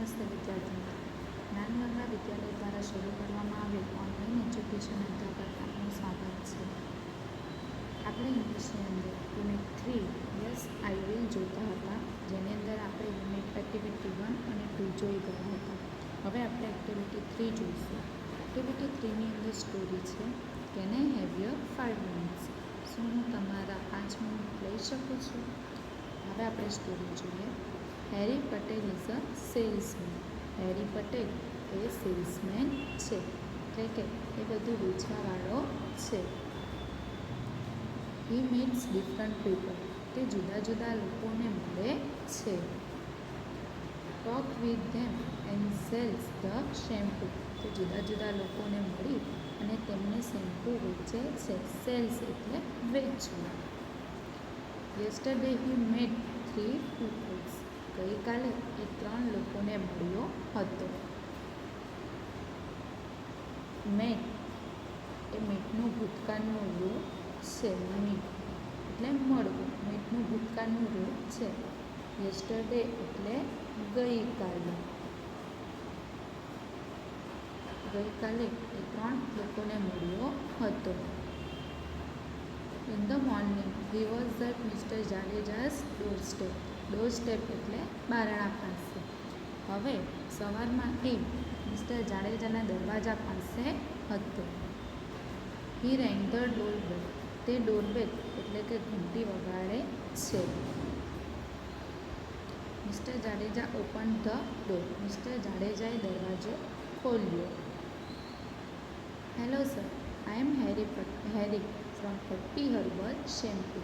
નમસ્તે વિદ્યાર્થીઓ, જ્ઞાનગંગા વિદ્યાલય દ્વારા શરૂ કરવામાં આવેલ ઓનલાઈન એજ્યુકેશન અંતર્ગત આપનું સ્વાગત છે. આપણે ઇંગ્લિશની અંદર યુનિટ 3 યસ આઈ વિલ જોતા હતા, જેની અંદર આપણે યુનિટ એક્ટિવિટી 1 અને 2 જોઈ ગયા હતા. હવે આપણે એક્ટિવિટી 3 જોઈશું. એક્ટિવિટી 3ની અંદર સ્ટોરી છે can I have your 5 minutes? શું હું તમારા 5 મિનિટ લઈ શકું છું? હવે આપણે સ્ટોરી જોઈએ. Harry Patel is a salesman. Harry Patel એ સેલ્સમેન છે, એટલે કે એ બધું વેચવાવાળો છે. He meets different people. તે જુદા જુદા લોકોને મળે છે. Talk with them and sells the shampoo. તે જુદા જુદા લોકોને મળી અને તેમને શેમ્પૂ વેચે છે. સેલ્સ એટલે વેચવું. Yesterday he met 3 peoples. ગઈકાલે એ 3 લોકોને મળ્યો હતો. મેટ એ મીટનું ભૂતકાળનું રૂપ છે. મીટ એટલે મળવું. મીટનું ભૂતકાળનું રૂપ છે. યસ્ટરડે એટલે ગઈકાલે. ગઈકાલે એ 3 લોકોને મળ્યો હતો. In the morning he was at mister Jadeja's doorstep. Doorstep એટલે બારણા પાસે. હવે સવારમાં એ મિસ્ટર જાડેજાના દરવાજા પાસે હતો. He rang the doorbell. તે ડોરબેલ એટલે કે ઘંટી વગાડે છે. Mr Jadeja open the door. Mr જાડેજાએ દરવાજો ખોલ્યો. Hello sir, I am Harry from happy herbal shampoo.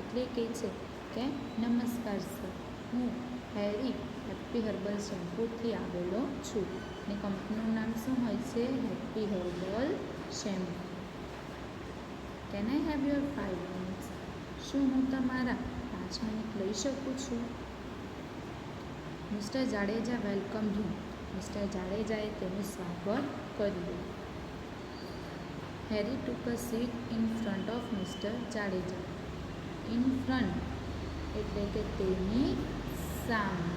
એટલે કહે છે કે નમસ્કાર સર, હું હેરી હેપ્પી હર્બલ શેમ્પૂથી આવેલો છું. અને કંપનીનું નામ શું હોય છે? Happy herbal shampoo. Can I have your 5 minutes? શું હું તમારા 5 મિનિટ લઈ શકું છું? Mister Jadeja welcome you. Mister જાડેજાએ તેનું સ્વાગત કર્યું. Harry took a seat in front of mister Jadeja. In front એટલે કે તેની સામે.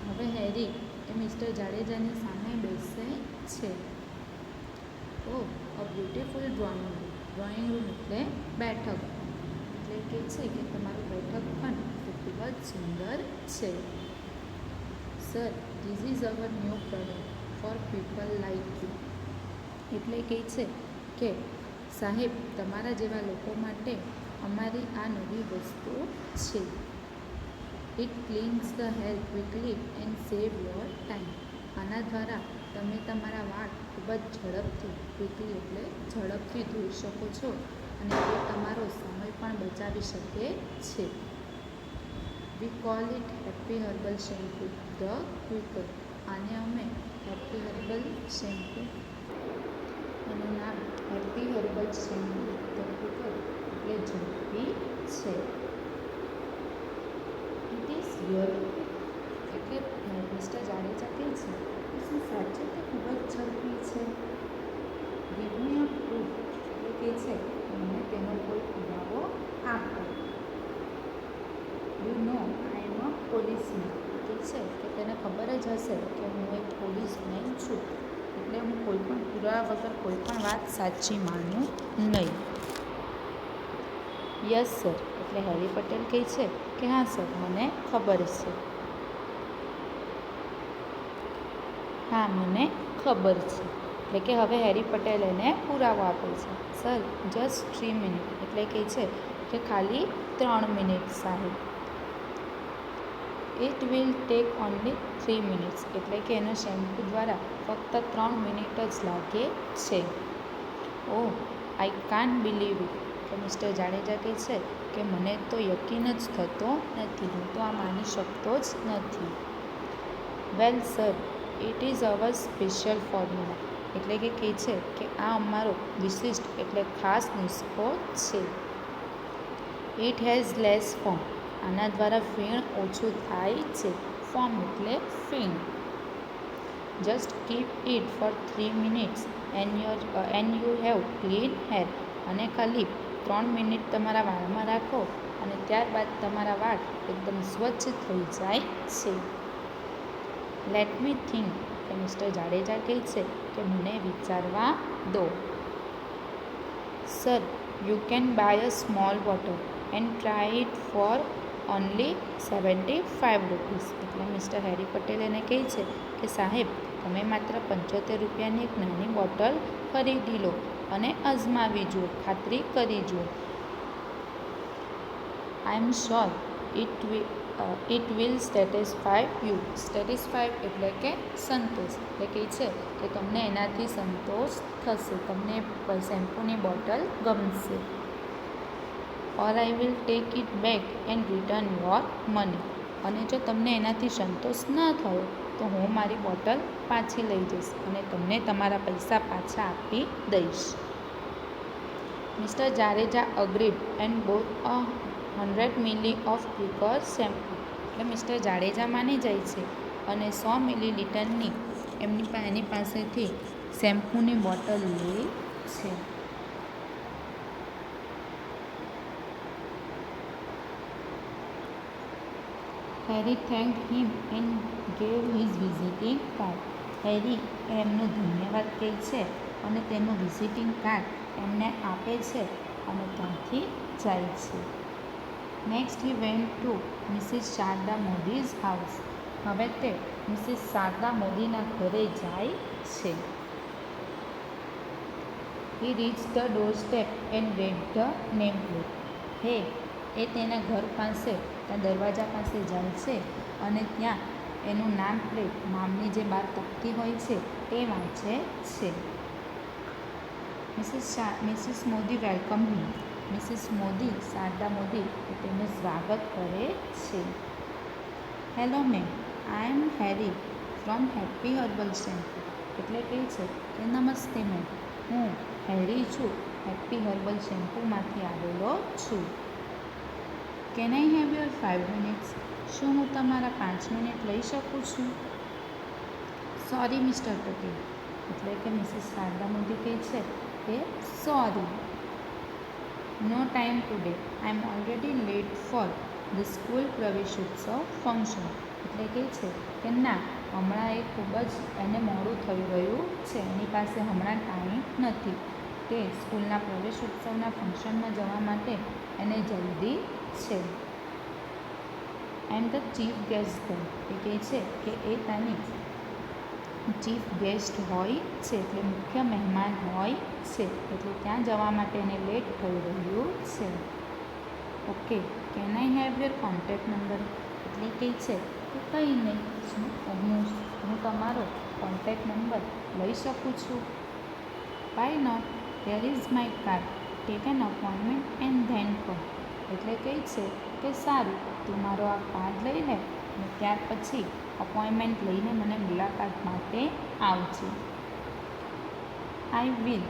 હવે હેરી એ મિસ્ટર જાડેજાની સામે બેસે છે. Oh a beautiful drawing room. Drawing room એટલે બેઠક. એટલે કે છે કે તમારું બેઠક ખંડ તે ખૂબ જ સુંદર છે. Sir, this is our new product for people like you. એટલે કહે છે કે સાહેબ, તમારા જેવા લોકો માટે અમારી આ નવી વસ્તુ છે. It cleanse the hair quickly and save your time. આના દ્વારા તમે તમારા વાળ ખૂબ જ ઝડપથી, ક્વિકલી એટલે ઝડપથી ધોઈ શકો છો અને તે તમારો સમય પણ બચાવી શકે છે. વી call it happy herbal shampoo the quicker. આને અમે હેપ્પી હર્બલ શેમ્પૂ, એનું નામ happy herbal shampoo the quicker એટલે ઝડપી છે. ઇટ ઇઝ રિયલી એટલે મિસ્ટર જાડેજા કહે છે કે શું સાચે તે ખૂબ જ ઝડપી છે? Give me a proof. એટલે કહે છે કે મને તેનો કોઈ પુરાવો આપો. You know I am a policeman. કહે છે કે તેને ખબર જ હશે કે હું એક પોલીસમેન છું, એટલે હું કોઈ પણ પુરાવા વગર કોઈ પણ વાત સાચી માનું નહીં. યસ સર એટલે હેરી પટેલ કહે છે કે હા સર, મને ખબર છે. હા, મને ખબર છે. એટલે કે હવે હેરી પટેલ એને પુરાવો આપે છે. Sir, just 3 minute. એટલે કહે છે કે ખાલી 3 મિનિટ સાહેબ. It will take only 3 minutes. એટલે કે એના શેમ્પૂ દ્વારા ફક્ત 3 મિનિટ જ લાગે છે. ઓહ, આઈ કાન્ટ બિલીવ ઇટ. તો મિસ્ટર જાડેજા કહે છે કે મને તો યકીન જ થતો નથી. હું તો આ માની શકતો જ નથી. Well sir, it is our special formula. એટલે કે કહે છે કે આ અમારો વિશિષ્ટ એટલે ખાસ નુસ્ખો છે. It has less foam. આના દ્વારા ફીણ ઓછું થાય છે. ફોમ એટલે ફીણ. Just keep it for 3 minutes and you have clean hair. અને ખાલી 3 મિનિટ તમારા વાળમાં રાખો અને ત્યારબાદ તમારા વાળ એકદમ સ્વચ્છ થઈ જાય છે. લેટ મી થિંક, કે મિસ્ટર જાડેજા કહે છે કે મને વિચારવા દો. Sir, you can by a small bottle and try it four only 75 rupees. એટલે મિસ્ટર હેરી પટેલ એને કહે છે કે સાહેબ, તમે માત્ર 75 રૂપિયાની એક નાની બોટલ ખરીદી લો અને અજમાવી જુઓ, ખાતરી કરી જુઓ. I am sure it will satisfy you. Satisfy એટલે કે સંતોષ, એટલે કહે છે કે તમને એનાથી સંતોષ થશે, તમને શેમ્પૂની બોટલ ગમશે. Or I will take it back and return your money. અને જો તમને એનાથી સંતોષ ન થયો તો હું મારી બોટલ પાછી લઈ જઈશ અને તમને તમારા પૈસા પાછા આપી દઈશ. Mister Jadeja agreed and both 100 milli of quicker shampoo. એટલે મિસ્ટર જાડેજા માની જાય છે અને 100 મિલીલીટરની એની પાસેથી શેમ્પૂની બોટલ લે છે. Harry thanked him and gave his visiting card. Harry એમનો ધન્યવાદ કહે છે અને તેનું વિઝિટિંગ કાર્ડ એમને આપે છે અને ત્યાંથી જાય છે. Next he went to Mrs Sharda Modi's house. હવે તે મિસિસ શારદા મોદીના ઘરે જાય છે. He reach the door step and read the name plate. એ તેના ઘર પાસે ત્યાં દરવાજા પાસે જાય છે અને ત્યાં એનું નામ પ્લેટ, નામની જે બહાર તકતી હોય છે તે વાંચે છે. Mrs Modi welcome him. Mrs Modi, Sharda Modi તેનું સ્વાગત કરે છે. Hello ma'am, I am Harry from happy herbal shampoo. એટલે કહે છે કે નમસ્તે મેમ, હું હેરી છું, હેપી હર્બલ શેમ્પૂમાંથી આવેલો છું. Can I have your 5 minutes. શું હું તમારા 5 મિનિટ લઈ શકું છું? Sorry Mr Patel. એટલે કે મિસિસ શારદા મોદી કહે છે કે sorry, no time today, I am already late for the school પ્રવેશોત્સવ ફંક્શન. એટલે કહે છે કે ના, હમણાં એ ખૂબ જ એને મોડું થઈ રહ્યું છે, એની પાસે હમણાં ટાઈમ નથી, તે સ્કૂલના પ્રવેશોત્સવના ફંક્શનમાં જવા માટે એને જલ્દી છે. I am the chief guest there. એ કહે છે કે એ ત્યાંની ચીફ ગેસ્ટ હોય છે, એટલે મુખ્ય મહેમાન હોય છે, એટલે ત્યાં જવા માટે એને લેટ થઈ રહ્યું છે. Okay, can I have your contact number. એટલે કહે છે કે કંઈ નહીં, હું તમારો કોન્ટેક્ટ નંબર લઈ શકું છું. Why not, here is my card, take an appointment and then come. એટલે કહે છે કે સારું, તું મારો આ કાર્ડ લઈ લે અને ત્યાર પછી અપોઇન્ટમેન્ટ લઈને મને મુલાકાત માટે આવજે. I will,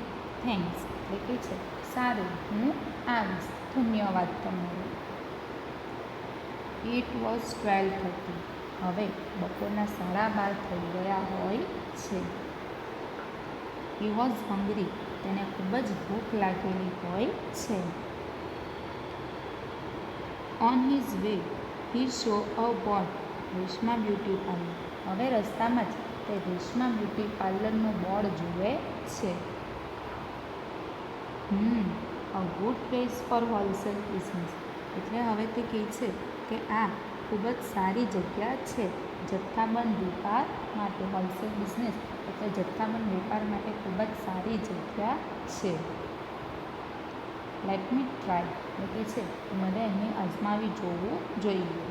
thanks. એટલે કહે છે સારું, હું આવીશ, ધન્યવાદ તમારો. It was 12:30. હવે બપોરના 12:30 થઈ ગયા હોય છે. He was hungry. તેને ખૂબ જ ભૂખ લાગેલી હોય છે. On his way he so a board, Reshma beauty parlour. હવે રસ્તામાં જ તે રેશમા બ્યુટી પાર્લરનું બોર્ડ જુએ છે. A good place four wholesale business. એટલે હવે તે કહે છે કે આ ખૂબ જ સારી જગ્યા છે જથ્થાબંધ વેપાર માટે. હોલસેલ બિઝનેસ એટલે જથ્થાબંધ વેપાર માટે ખૂબ જ સારી જગ્યા છે. Let me try. એટલે છે મને અહીં અજમાવી જોવું જોઈએ.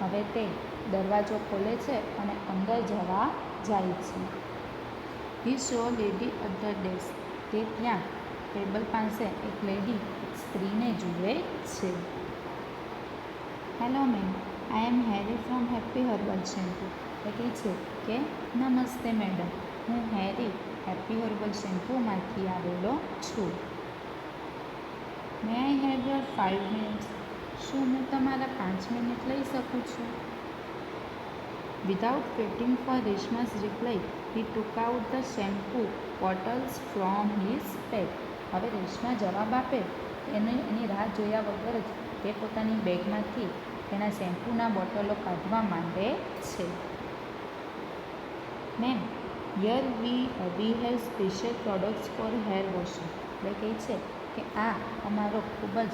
હવે તે દરવાજો ખોલે છે અને અંદર જવા જાય છે. હી સો લેડી એટ ધ ડેસ્ક. તે ત્યાં ટેબલ પાસે એક લેડી, એક સ્ત્રીને જુએ છે. Hello ma'am, I am Harry from happy herbal Shampoo. એ કહે છે કે નમસ્તે મેડમ, હું હેરી હેપી હર્બલ શેમ્પૂમાંથી આવેલો છું. May I have your 5 minutes. શું હું તમારા 5 મિનિટ લઈ શકું છું? Without waiting for Reshma's reply, he took out the shampoo bottles from his bag. હવે રેશમા જવાબ આપે એની રાહ જોયા વગર જ તે પોતાની બેગમાંથી તેના શેમ્પૂના બોટલો કાઢવા માંડે છે. Ma'am, here we have special products for hair washing. એટલે કહે છે કે આ અમારો ખૂબ જ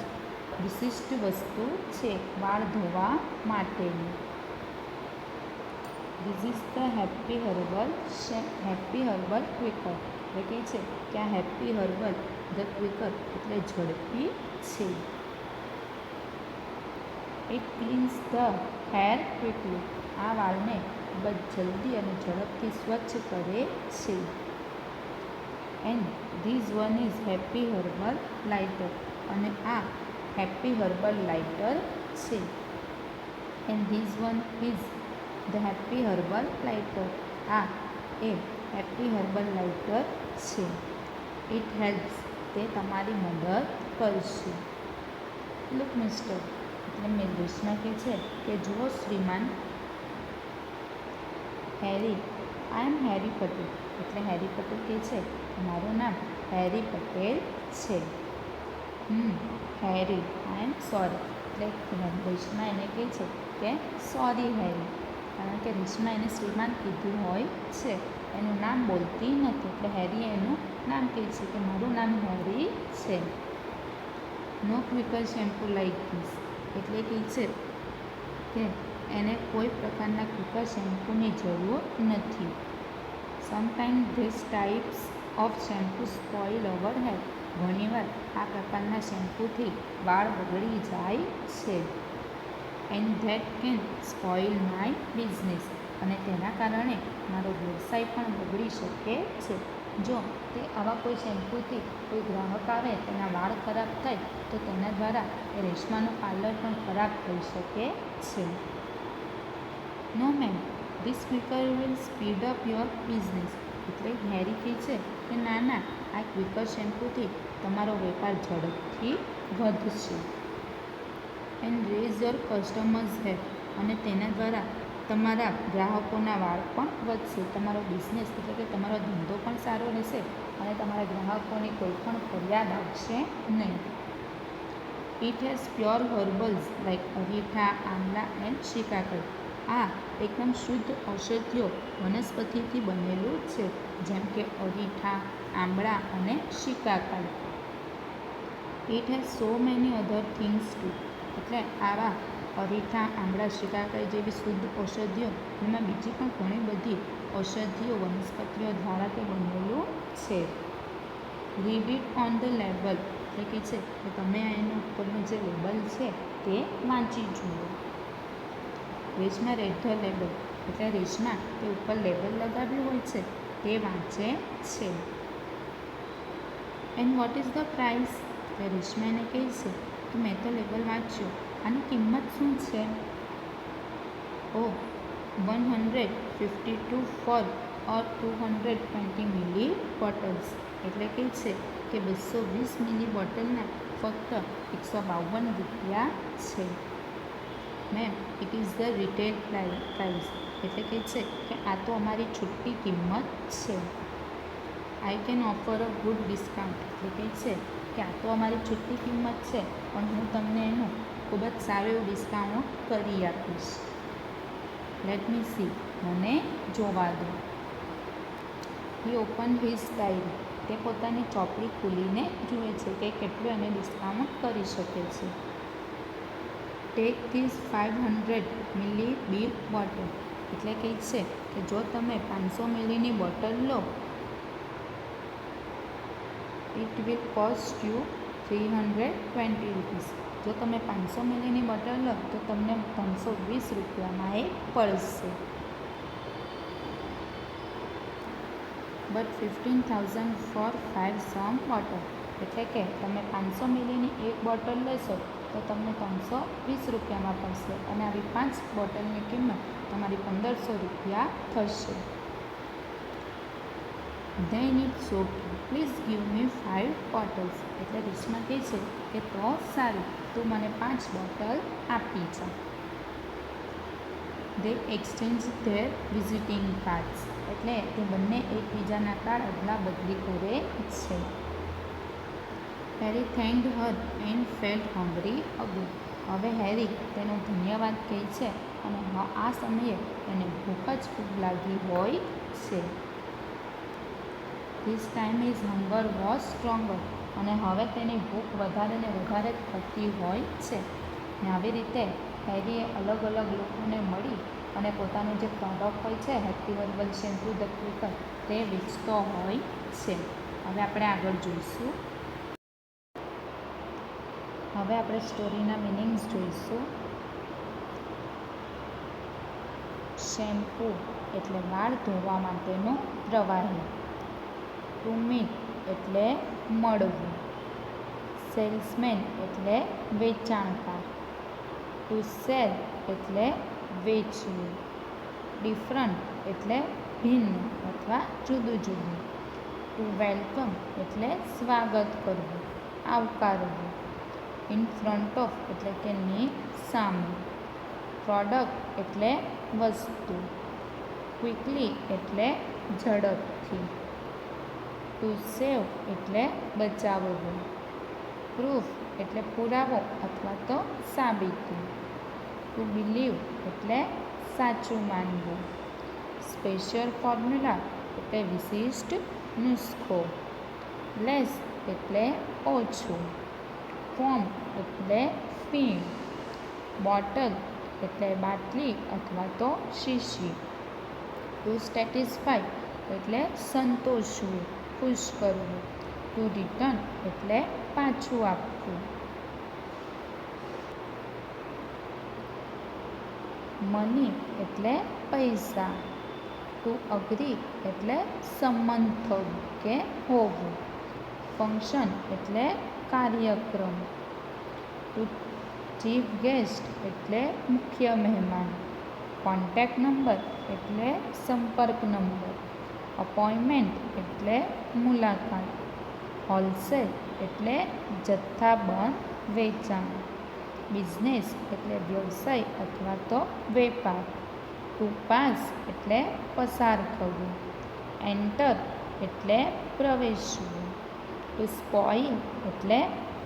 વિશિષ્ટ વસ્તુ છે વાળ ધોવા માટેની. This is the happy herbal quicker. એટલે કહે છે કે આ હેપી હર્બલ ધ ક્વિકર એટલે ઝડપી છે. It cleanse the hair quickly. આ વાળને ખૂબ જ જલ્દી અને ઝડપથી સ્વચ્છ કરે છે. And this one is happy herbal lighter. અને આ હેપી હર્બલ લાઇટર છે. And this one is the happy herbal lighter. આ એ હેપી હર્બલ લાઇટર છે. It helps. તે તમારી મદદ કરશે. Look mister. એટલે રેશમા કહે છે કે જુઓ શ્રીમાન હેરી, આઈ એમ હેરી પટેલ. એટલે હેરી પટેલ કહે છે મારું નામ હેરી પટેલ છે. હેરી, આઈ એમ સોરી. એટલે રેશમા એને કહે છે કે સોરી હેરી, કારણ કે રેશમા એને શ્રીમાન કીધું હોય છે, એનું નામ બોલતી નથી. એટલે હેરી એનું નામ કહે છે કે મારું નામ હેરી છે. નો ક્વિકર શેમ્પૂ લાઈક ધીસ. એટલે કહે છે કે એને કોઈ પ્રકારના ક્વિકર શેમ્પૂની જરૂર નથી. Sometime this types of shampoo spoil our hair. ઘણીવાર આ પ્રકારના શેમ્પૂથી વાળ બગડી જાય છે. And that can spoil my business. અને તેના કારણે મારો વ્યવસાય પણ બગડી શકે છે. જો તે આવા કોઈ શેમ્પૂથી કોઈ ગ્રાહક આવે તેના વાળ ખરાબ થાય તો તેના દ્વારા એ રેશમાનું પાર્લર પણ ખરાબ થઈ શકે છે. No ma'am, this quicker will speed up your business. એટલે હેરી કહે છે કે ના ના, આ ક્વિકર શેમ્પૂથી તમારો વેપાર ઝડપથી વધશે. And rays your customers hair. અને તેના દ્વારા તમારા ગ્રાહકોના વાળ પણ વધશે. તમારો બિઝનેસ એટલે કે તમારો ધંધો પણ સારો રહેશે અને તમારા ગ્રાહકોની કોઈ પણ ફરિયાદ આવશે નહીં. It has pure herbals like aritha, amla and shikakai. આ એકદમ શુદ્ધ ઔષધિઓ વનસ્પતિથી બનેલું છે, જેમ કે અરીઠા, આંબળા અને શિકાકાઈ. It has so many other things too. એટલે આવા અરીઠા, આંબળા, શિકાકાઈ જેવી શુદ્ધ ઔષધિઓ, એમાં બીજી પણ ઘણી બધી ઔષધિઓ વનસ્પતિઓ દ્વારા તે બનેલું છે. Read it on the label. એટલે કે છે કે તમે એનું ઉપરનું જે લેબલ છે તે વાંચી જુઓ. Reshma red the label. એટલે રેશમા તે ઉપર લેબલ લગાવ્યું હોય છે તે વાંચે છે. And what is the price. એટલે રેશમા એને કહે છે કે મેં તો લેબલ વાંચ્યું, આની કિંમત શું છે? ઓ 152 ફોર ઓર 220 મિલી બોટલ્સ. એટલે કહે છે કે 220 મિલી બોટલના ફક્ત 152 રૂપિયા છે. Ma'am, it is the retail price. એટલે કહે છે કે આ તો અમારી છૂટી કિંમત છે. I can offer a good discount. એટલે કહે છે કે આ તો અમારી છૂટી કિંમત છે, પણ હું તમને એનું ખૂબ જ સારું એવું ડિસ્કાઉન્ટ કરી આપીશ. Late me C. મને જોવા દો. હી ઓપન હિઝ ડાયરી. તે પોતાની ચોપડી ખોલીને જુએ છે કે કેટલું એને ડિસ્કાઉન્ટ કરી શકે છે. Take this 500 ml big bottle. એટલે કહે છે કે જો તમે 500 મિલીની બોટલ લો, it will cost you 320 rupees. જો તમે 500 મિલીની બોટલ લો તો તમને 320 રૂપિયામાં એ પડશે. But 15,000 for 5 some bottle. એટલે કે તમે 500 મિલીની એક બોટલ લેશો તો તમને 320 રૂપિયામાં પડશે, અને આવી 5 બોટલની કિંમત તમારી 1500 રૂપિયા થશે. Then it's okay, please give me 5 bottles. એટલે રેશમા કહે છે કે તો સારું, તું મને 5 બોટલ આપી જા. They exchange their visiting cards. એટલે તે બંને એકબીજાના કાર્ડ અદલા બદલી કરે છે. Harry thanked her and felt hungry again. હવે હેરી તેનો ધન્યવાદ કહે છે અને આ સમયે તેને ભૂખ જ ખૂબ લાગી હોય છે. This time his hunger was stronger. અને હવે તેની ભૂખ વધારે ને વધારે થતી હોય છે. ને આવી રીતે હેરીએ અલગ અલગ લોકોને મળી અને પોતાનું જે પ્રોડક્ટ હોય છે happy herbal shampoo the quicker તે વેચતો હોય છે. હવે આપણે આગળ જોઈશું. હવે આપણે સ્ટોરીના મિનિંગ્સ જોઈશું. શેમ્પૂ એટલે વાળ ધોવા માટેનું પ્રવાહી. ટુ મીટ એટલે મળવું. સેલ્સમેન એટલે વેચાણકાર. ટુ સેલ એટલે વેચવું. ડિફરન્ટ એટલે ભિન્ન અથવા જુદું જુદું. ટુ વેલકમ એટલે સ્વાગત કરવું, આવકારવું. ઇન ફ્રન્ટ ઓફ એટલે કે ની સામે. પ્રોડક્ટ એટલે વસ્તુ. ક્વિકલી એટલે ઝડપથી. ટુ સેવ એટલે બચાવવું. પ્રૂફ એટલે પુરાવો અથવા તો સાબિતી. ટુ બિલીવ એટલે સાચું માનવું. સ્પેશિયલ ફોર્મ્યુલા એટલે વિશિષ્ટ નુસ્ખો. લેસ એટલે ઓછું. ફોમ એટલે ફીણ. બોટલ એટલે બાટલી અથવા તો શીશી. ટુ સેટિસ્ફાય એટલે સંતોષવું, ખુશ કરવું. ટુ રિટર્ન એટલે પાછું આપવું. મની એટલે પૈસા. ટુ અગ્રી એટલે સંમત થવું કે હોવું. ફંક્શન એટલે કાર્યક્રમ. ટુ ચીફ ગેસ્ટ એટલે મુખ્ય મહેમાન. કોન્ટેક્ટ નંબર એટલે સંપર્ક નંબર. અપોઇન્ટમેન્ટ એટલે મુલાકાત. હોલસેલ એટલે જથ્થાબંધ વેચાણ. બિઝનેસ એટલે વ્યવસાય અથવા તો વેપાર. ટુ પાસ એટલે પસાર થવું. એન્ટર એટલે પ્રવેશવું. ટુ સ્પોઇલ એટલે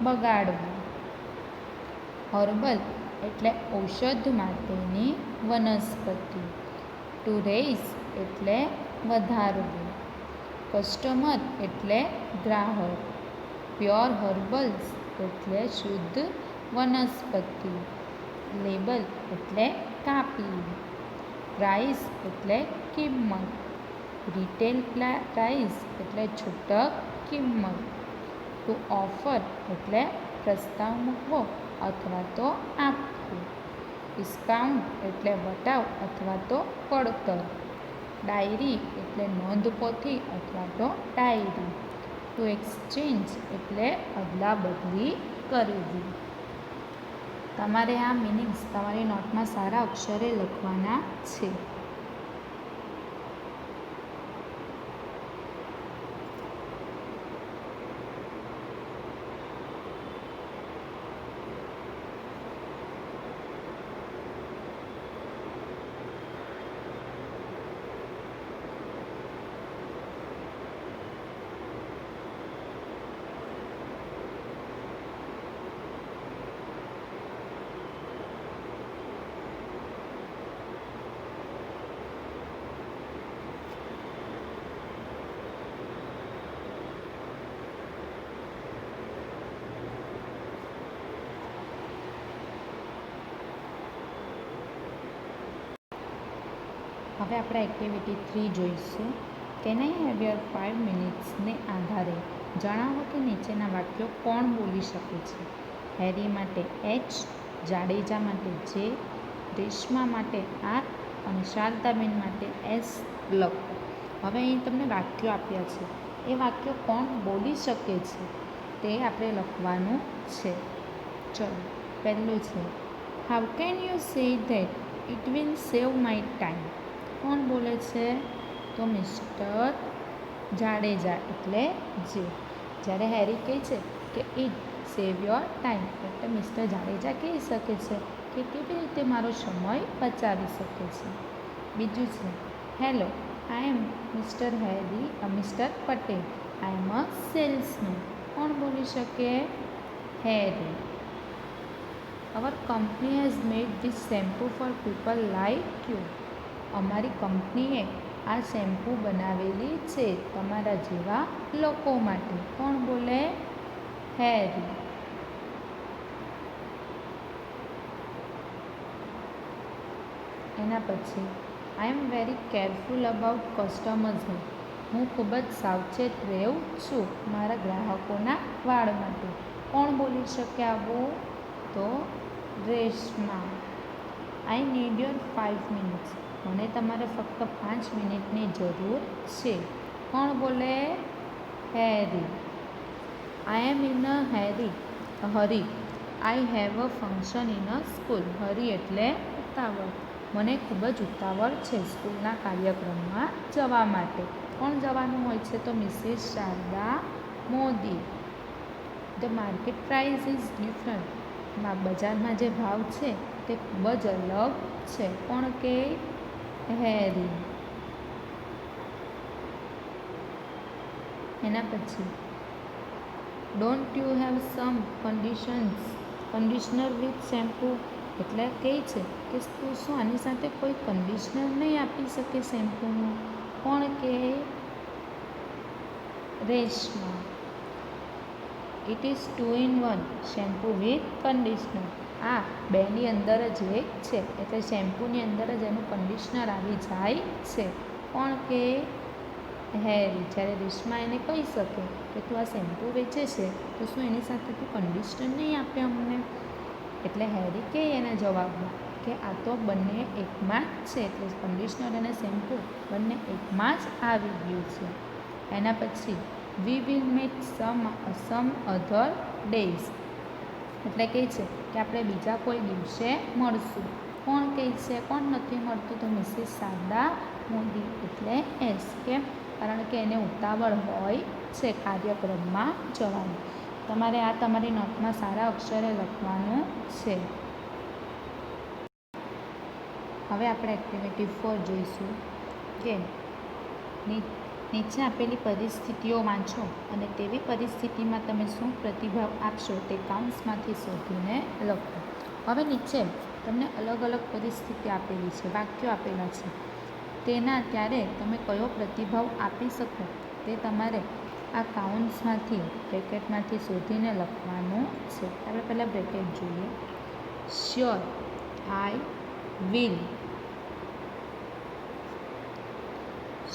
બગાડવું. હર્બલ એટલે ઔષધ માટેની વનસ્પતિ. ટુ રેઇઝ એટલે વધારવું. કસ્ટમર એટલે ગ્રાહક. પ્યોર હર્બલ્સ એટલે શુદ્ધ વનસ્પતિ. લેબલ એટલે કાપી. પ્રાઇસ એટલે કિંમત. રિટેલ પ્રાઇસ એટલે છૂટક કિંમત. ટુ ઓફર એટલે પ્રસ્તાવ મૂકવો અથવા તો આપવું. ડિસ્કાઉન્ટ એટલે વટાવ અથવા તો પડતર. ડાયરી એટલે નોંધપોથી અથવા તો ડાયરી. ટુ એક્સચેન્જ એટલે અદલા બદલી કરવી. તમારે આ મિનિંગ્સ તમારી નોટમાં સારા અક્ષરે લખવાના છે. હવે આપણે એક્ટિવિટી 3 જોઈશું. કેન આઈ હેવ યોર 5 મિનિટ્સને આધારે જણાવો કે નીચેના વાક્યો કોણ બોલી શકે છે. હેરી માટે એચ, જાડેજા માટે જે, રેશમા માટે આર અને શારદાબેન માટે એસ લખો. હવે અહીં તમને વાક્યો આપ્યા છે. એ વાક્યો કોણ બોલી શકે છે તે આપણે લખવાનું છે. ચલો, પહેલું છે how can you say that it will save my time. કોણ બોલે છે? તો મિસ્ટર જાડેજા એટલે જે. જ્યારે હેરી કહે છે કે ઇટ સેવ યોર ટાઈમ એટલે મિસ્ટર જાડેજા કહી શકે છે કે કેવી રીતે મારો સમય બચાવી શકે છે. બીજું છે hello, I am Mr Patel. I am a salesman. કોણ બોલી શકે? Harry. Our company has made this shampoo for people like you. અમારી કંપનીએ આ શેમ્પૂ બનાવેલી છે તમારા જેવા લોકો માટે. કોણ બોલે? હેરી. એના પછી I am very careful about customers hair. હું ખૂબ જ સાવચેત રહું છું મારા ગ્રાહકોના વાળ માટે. કોણ બોલી શકે આવું? તો Reshma. I need your 5 minutes. મને તમારે ફક્ત 5 મિનિટની જરૂર છે. કોણ બોલે? Harry. I am in a hurry. I have a function in a school. Hurry એટલે ઉતાવળ. મને ખૂબ જ ઉતાવળ છે સ્કૂલના કાર્યક્રમમાં જવા માટે. કોણ જવાનું હોય છે? તો Mrs Sharda Modi. The market price is different. બજારમાં જે ભાવ છે તે ખૂબ જ અલગ છે. કોણ કે? હેરી. એના પછી don't you have sum conditioner with shampoo. એટલે કહે છે કે તું શું આની સાથે કોઈ કન્ડિશનર નહીં આપી શકે શેમ્પૂનું? કોણ કે? Reshma. It is 2 in 1 shampoo with conditioner. આ બેની અંદર જ એક છે એટલે શેમ્પૂની અંદર જ એનું કન્ડિશનર આવી જાય છે. કોણ કે? હેરી. જ્યારે રેશમા એને કહી શકે કે તું આ શેમ્પૂ વેચે છે તો શું એની સાથે તું કન્ડિશનર નહીં આપે અમને? એટલે હેરી કહે એના જવાબમાં કે આ તો બંને એકમાં જ છે. એટલે કન્ડિશનર અને શેમ્પૂ બંને એકમાં જ આવી ગયું છે. એના પછી we will meet some other days. એટલે કહે છે કે આપણે બીજા કોઈ દિવસે મળશું. કોણ કહે છે? કોણ નથી મળતું? તો મિસિસ શારદા મોદી. એટલે એસ. કેમ? કારણ કે એને ઉતાવળ હોય છે કાર્યક્રમમાં જવાની. તમારે આ તમારી નોટમાં સારા અક્ષરે લખવાનું છે. હવે આપણે એક્ટિવિટી 4 જોઈશું કે નીચે આપેલી પરિસ્થિતિઓ વાંચો અને તેવી પરિસ્થિતિમાં તમે શું પ્રતિભાવ આપશો તે કાઉન્ટ્સમાંથી શોધીને લખો. હવે નીચે તમને અલગ અલગ પરિસ્થિતિ આપેલી છે, વાક્યો આપેલા છે. ત્યારે તમે કયો પ્રતિભાવ આપી શકો તે તમારે આ કાઉન્ટ્સમાંથી બ્રેકેટમાંથી શોધીને લખવાનું છે. આપણે પહેલાં બ્રેકેટ જોઈએ. Sure. I will.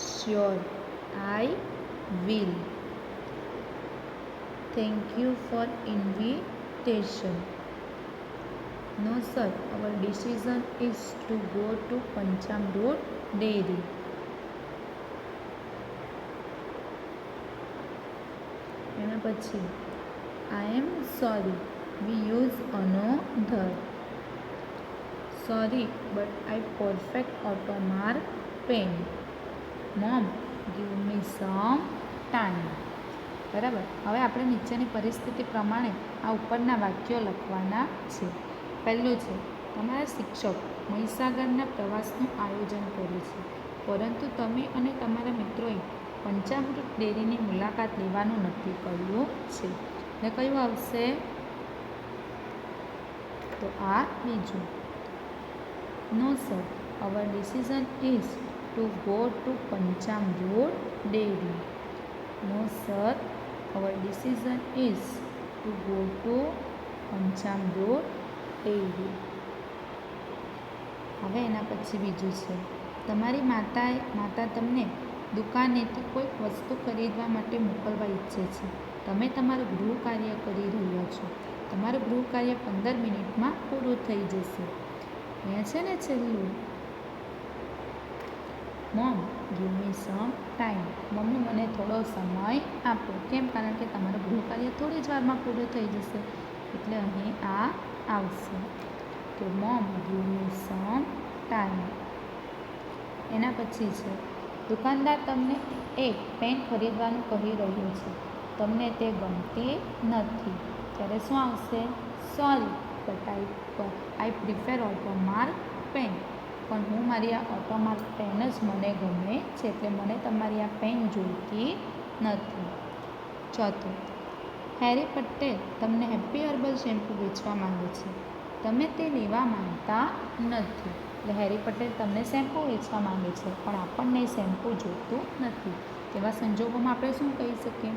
Sure. I will. Thank you for invitation. No sir, our decision is to go to Panchamrod Dairy. એના પછી I am sorry, we use another. Sorry, but I perfect automark pen. Mom, give me some time. બરાબર. હવે આપણે નીચેની પરિસ્થિતિ પ્રમાણે આ ઉપરના વાક્યો લખવાના છે. પહેલું છે, તમારા શિક્ષક મહીસાગરના પ્રવાસનું આયોજન કરે છે, પરંતુ તમે અને તમારા મિત્રોએ પંચામૃત ડેરીની મુલાકાત લેવાનું નક્કી કર્યું છે. ને કયું આવશે? તો આ બીજું. No sir, our decision is to go to Panchamrod Dairy. No sir, our decision is to go to Panchamrod Dairy. હવે એના પછી બીજું છે, તમારી માતા તમને દુકાનેથી કોઈક વસ્તુ ખરીદવા માટે મોકલવા ઈચ્છે છે. તમે તમારું ગૃહ કાર્ય કરી રહ્યા છો. તમારું ગૃહ કાર્ય 15 મિનિટમાં પૂરું થઈ જશે. અહીંયા છે ને છેલ્લું, mom give me some time. Mummy મને થોડો સમય આપો. કેમ? કારણ કે તમારું ગૃહ કાર્ય થોડી જ વારમાં પૂરું થઈ જશે. એટલે અહીં આ આવશે કે mom give me some time. એના પછી છે, દુકાનદાર તમને એક પેન ખરીદવાનું કહી રહ્યો છે, તમને તે ગમતી નથી. ત્યારે શું આવશે? Sorry, but I prefer Automark pen. પણ હું મારી આ ઓટોમાર્ક પેન જ મને ગમે છે, એટલે મને તમારી આ પેન જોઈતી નથી. ચોથું, હેરી પટેલ તમને હેપી હર્બલ શેમ્પૂ વેચવા માંગે છે. તમે તે લેવા માંગતા નથી. એટલે હેરી પટેલ તમને શેમ્પૂ વેચવા માંગે છે, પણ આપણને શેમ્પૂ જોઈતું નથી. તેવા સંજોગોમાં આપણે શું કહી શકીએ?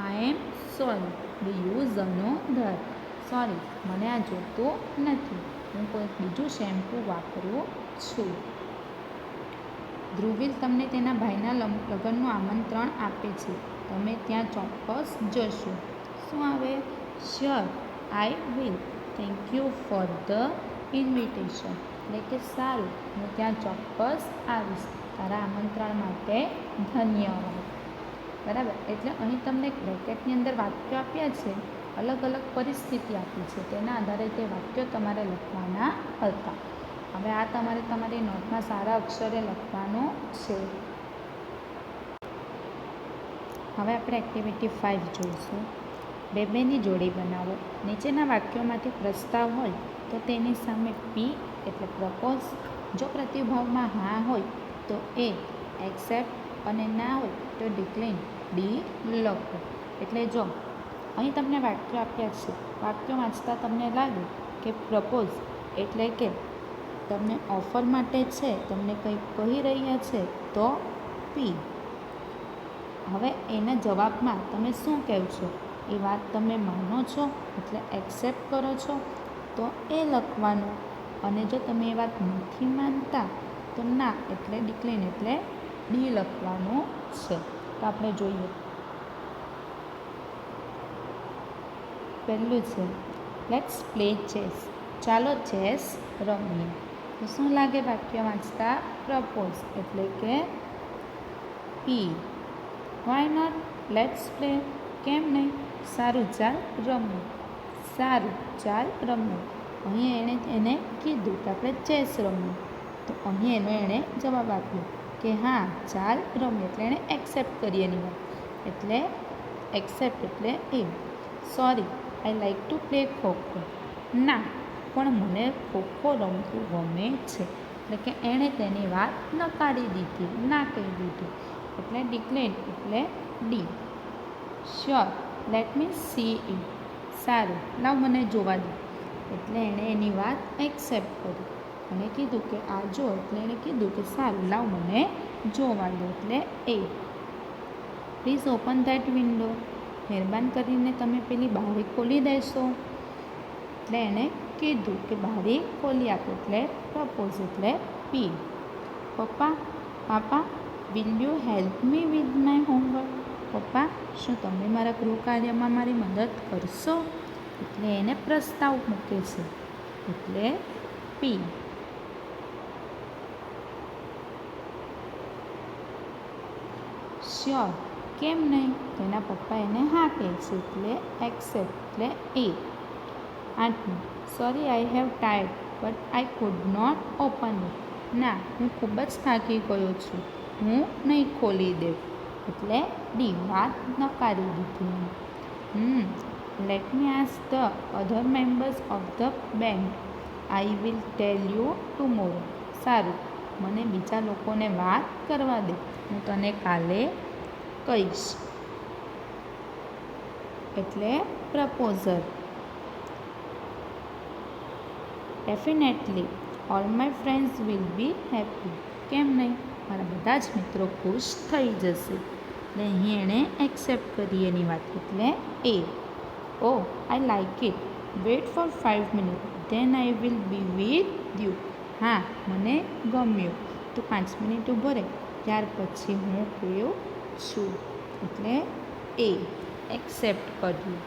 I am sorry, we use another. Sorry, મને આ જોઈતું નથી, હું કોઈ બીજું શેમ્પૂ વાપરું છું. ધ્રુવીલ તમને તેના ભાઈના લગ્નનું આમંત્રણ આપે છે. તમે ત્યાં ચોક્કસ જશો. શું આવે? Sure, I will. Thank you for the invitation. એટલે કે સારું, હું ત્યાં ચોક્કસ આવીશ. તારા આમંત્રણ માટે ધન્યવાદ. બરાબર. એટલે અહીં તમને બ્રેકેટની અંદર વાક્યો આપ્યા છે, અલગ અલગ પરિસ્થિતિ આપી છે, તેના આધારે તે વાક્યો તમારે લખવાના હતા. હવે આ તમારે તમારી નોટમાં સારા અક્ષરે લખવાનું છે. હવે આપણે એક્ટિવિટી 5 જોઈશું. બેની જોડી બનાવો. નીચેના વાક્યોમાંથી પ્રસ્તાવ હોય તો તેની સામે પી એટલે પ્રપોઝ, જો પ્રતિભાવમાં હા હોય તો એ એક્સેપ્ટ અને ના હોય તો ડિક્લાઇન ડી લખો. એટલે જો અહીં તમને વાક્યો આપ્યા છે, વાક્યો વાંચતા તમને લાગે કે પ્રપોઝ એટલે કે તમને ઓફર માટે છે, તમને કંઈક કહી રહ્યા છે તો પી. હવે એના જવાબમાં તમે શું કહેશો? એ વાત તમે માનો છો એટલે એક્સેપ્ટ કરો છો તો એ લખવાનું, અને જો તમે એ વાત નથી માનતા તો ના એટલે ડિક્લાઇન એટલે ડી લખવાનું છે. તો આપણે જોઈએ. પહેલું છે લેટ્સ પ્લે ચેસ. ચાલો ચેસ રમીએ. તો શું લાગે વાક્ય વાંચતા? પ્રપોઝ એટલે કે P. Why not? Let's play. કેમ નહીં? સારું, ચાલ રમવું. સારું, ચાલ રમવું. અહીં એને કીધું કે આપણે ચેસ રમવું, તો અહીં એણે જવાબ આપ્યો કે હા ચાલ રમીએ. એટલે એણે એક્સેપ્ટ કરી એની વાત. એટલે એક્સેપ્ટ એટલે એ. Sorry, I like to play kho kho. ના, પણ મને ખોખો રમવું ગમે છે. એટલે કે એણે તેની વાત નકારી દીધી, ના કહી દીધું. એટલે ડિક્લેન એટલે D. Sure, let me C it. સારું, લાવ મને જોવા દે. એટલે એણે એની વાત એક્સેપ્ટ કરી અને કીધું કે આ જો. એટલે એણે કીધું કે સારું, લાવ મને જોવા દે. એટલે એ. Please open that window. મહેરબાન કરીને તમે પેલી બારી ખોલી દેશો. એટલે એણે કીધું કે બારી ખોલી આપો. એટલે પ્રપોઝ એટલે પી. પપ્પા, પાપા, will you help me with my homework. પપ્પા, શું તમે મારા ગૃહકાર્યમાં મારી મદદ કરશો? એટલે એને પ્રસ્તાવ મૂકે છે. એટલે પી. શ્યોર, કેમ નહીં? તેના પપ્પા એને હા કહે છે. એટલે એક્સેપ્ટ એટલે એ. 8. Sorry, I have tired but I could not open it. ના, હું ખૂબ જ થાકી ગયો છું, હું નહીં ખોલી દઉં. એટલે ડી. વાત નકારી દીધી. Let me ask the other members of the band. I will tell you tomorrow. સારું, મને બીજા લોકોને વાત કરવા દે, હું તને કાલે કહીશ. એટલે proposer. Definitely all my friends will be happy. કેમ નહીં? મારા બધા જ મિત્રો ખુશ થઈ જશે. એટલે અહીં એણે એક્સેપ્ટ કરી એની વાત. એટલે એ. Oh, I like it. Wait for 5 minute then I will be with you. હા, મને ગમ્યું. તો 5 મિનિટ ઊભો રહે, ત્યાર પછી હું કહ્યું છું. એટલે એ. એક્સેપ્ટ કર્યું.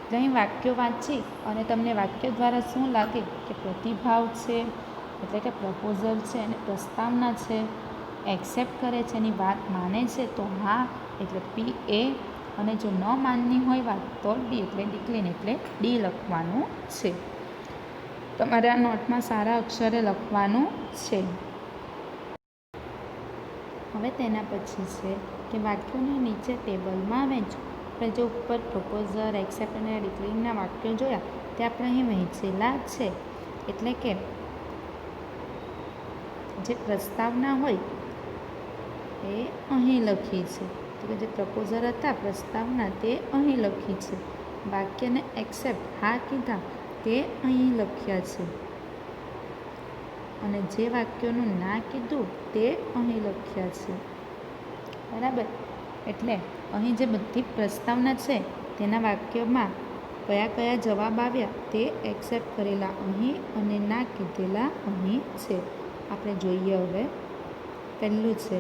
એટલે અહીં વાક્યો વાંચી અને તમને વાક્ય દ્વારા શું લાગે કે પ્રતિભાવ છે એટલે કે પ્રપોઝલ છે અને પ્રસ્તાવના છે, એક્સેપ્ટ કરે છે, એની વાત માને છે તો હા એટલે પી એ, અને જો ન માનની હોય વાત તો ડી એટલે ડિક્લેન એટલે ડી લખવાનું છે. તમારે આ નોટમાં સારા અક્ષરે લખવાનું છે. હવે તેના પછી છે કે વાક્યોને નીચે ટેબલમાં વહેંચો. આપણે જે ઉપર પ્રપોઝર, એક્સેપ્ટ અને ડિક્લેનના વાક્યો જોયા તે આપણે અહીં વહેંચેલા છે. એટલે કે જે પ્રસ્તાવના હોય એ અહીં લખી છે. તો કે જે પ્રપોઝર હતા પ્રસ્તાવના તે અહીં લખી છે. વાક્યને એક્સેપ્ટ હા કીધા તે અહીં લખ્યા છે અને જે વાક્યોનું ના કીધું તે અહીં લખ્યા છે. બરાબર. એટલે અહીં જે બધી પ્રસ્તાવના છે તેના વાક્યમાં કયા કયા જવાબ આવ્યા તે એક્સેપ્ટ કરેલા અહીં અને ના કીધેલા અહીં છે. આપણે જોઈએ હવે. પહેલું છે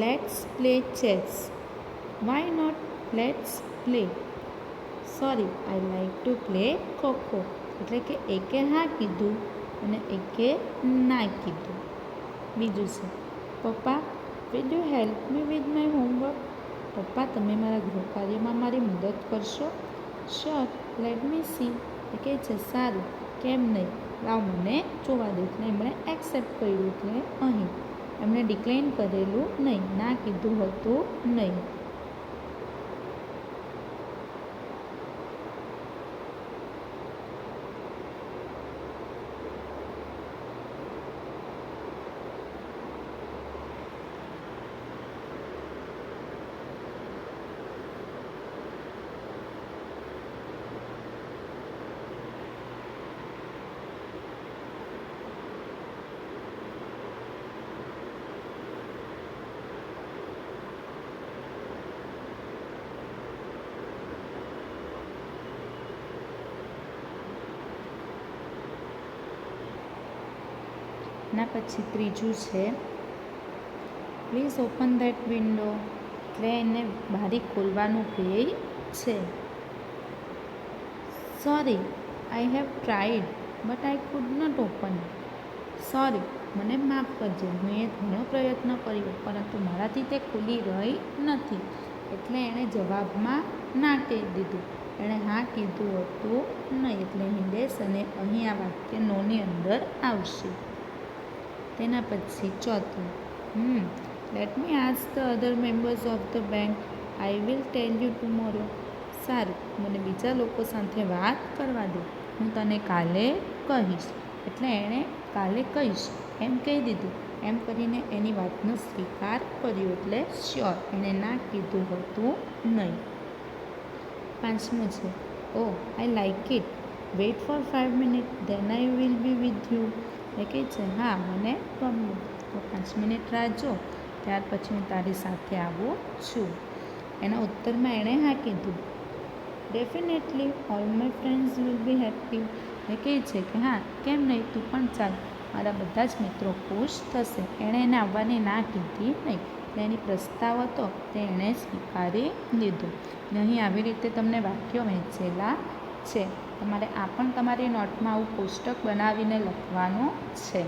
let's play chess. Why not? Let's play. Sorry, I like to play kho kho. એટલે કે એકે હા કીધું અને એકે ના કીધું. બીજું છે પપ્પા, will you help me with my homework? પપ્પા, તમે મારા ગૃહકાર્યમાં મારી મદદ કરશો? Sure, let me see. એ કહે છે સારું, કેમ નહીં, લાવ મને જોવા દે. એટલે એમણે એક્સેપ્ટ કર્યું. એટલે અહીં એમણે ડિક્લાઇન કરેલું નહીં, ના કીધું હતું નહીં. ના પછી ત્રીજું છે પ્લીઝ ઓપન ધેટ વિન્ડો. એટલે એને બારી ખોલવાનું કહે છે. Sorry, I have tried but I could not open. Sorry, મને માફ કરજે, મેં ઘણો પ્રયત્ન કર્યો પરંતુ મારાથી તે ખુલી રહી નથી. એટલે એણે જવાબમાં ના કહી દીધું, એણે હા કીધું હતું નહીં. એટલે હિંડેશ અને અહીં આ વાક્ય નોની અંદર આવશે. તેના પછી ચોથું let me ask the other members of the bank. I will tell you tomorrow. સારું, મને બીજા લોકો સાથે વાત કરવા દે, હું તને કાલે કહીશ. એટલે એણે કાલે કહીશ એમ કહી દીધું. એમ કરીને એની વાતનો સ્વીકાર કર્યો. એટલે શ્યોર, એણે ના કીધું હતું નહીં. પાંચમું છે oh I like it. Wait for 5 minute then I will be with you. એ કહે છે હા, મને ગમ્યું, તો 5 મિનિટ રાહ જો, ત્યાર પછી હું તારી સાથે આવું છું. એના ઉત્તરમાં એણે હા કીધું. Definitely all my friends will be happy. એ કહે છે કે હા, કેમ નહીં, તું પણ ચાલ, મારા બધા જ મિત્રો ખુશ થશે. એણે એને આવવાની ના કીધી નહીં. એટલે એની પ્રસ્તાવ હતો તે એણે સ્વીકારી લીધો. અને અહીં આવી રીતે તમને વાક્યો વહેંચેલા છે. તમારે આ પણ તમારી નોટમાં આવું કોષ્ટક બનાવીને લખવાનું છે.